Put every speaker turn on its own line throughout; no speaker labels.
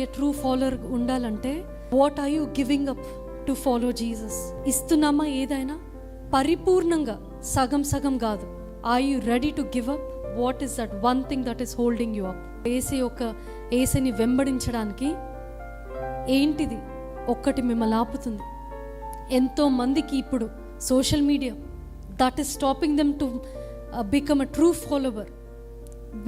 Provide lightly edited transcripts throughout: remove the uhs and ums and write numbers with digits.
ఏ true follower ఉండాలంటే what are you giving up to follow Jesus? ఇస్తున్నామా ఏదైనా పరిపూర్ణంగా, సగం సగం కాదు. Are you ready to give up? What is that one thing that is holding you up? ఏసీని వెంబడించడానికి ఏంటిది ఒక్కటి మిమ్మల్ని ఆపుతుంది? ఎంతో మందికి ఇప్పుడు social media that is stopping them to become a true follower.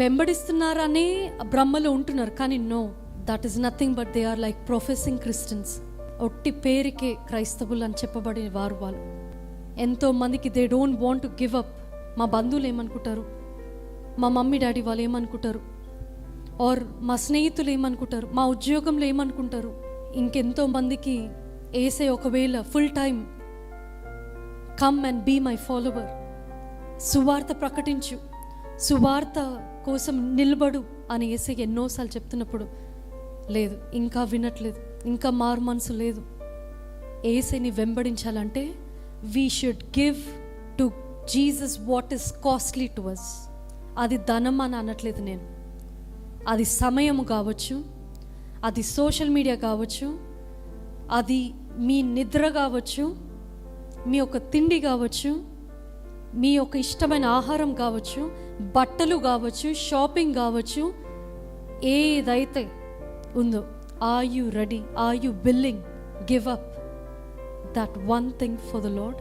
వెంబడిస్తున్నారనే బ్రహ్మలో ఉంటున్నారు, కానీ no, that is nothing but they are like professing Christians. ఒట్టి పేరుకే క్రైస్తవులు అని చెప్పబడే వారు వాళ్ళు. ఎంతో మందికి they don't want to give up. మా బంధువులు ఏమనుకుంటారు, మా మమ్మీ డాడీ వాళ్ళు ఏమనుకుంటారు, ఆర్ మా స్నేహితులు ఏమనుకుంటారు, మా ఉద్యోగంలో ఏమనుకుంటారు. ఇంకెంతో మందికి ఏసే ఒకవేళ full time come and be my follower, సువార్త ప్రకటించు, సువార్త కోసం నిలబడు అని ఏసే ఎన్నోసార్లు చెప్తున్నప్పుడు లేదు, ఇంకా వినట్లేదు, ఇంకా మారు మనసు లేదు. ఏసైని వెంబడించాలంటే we should give to Jesus what is costly to us. అది ధనం అని అనట్లేదు నేను. అది సమయము కావచ్చు, అది సోషల్ మీడియా కావచ్చు, అది మీ నిద్ర కావచ్చు, మీ యొక్క తిండి కావచ్చు, మీ యొక్క ఇష్టమైన ఆహారం కావచ్చు, బట్టలు కావచ్చు, షాపింగ్ కావచ్చు, ఏదైతే ఉందో, are you ready? Are you willing give up that one thing for the lord?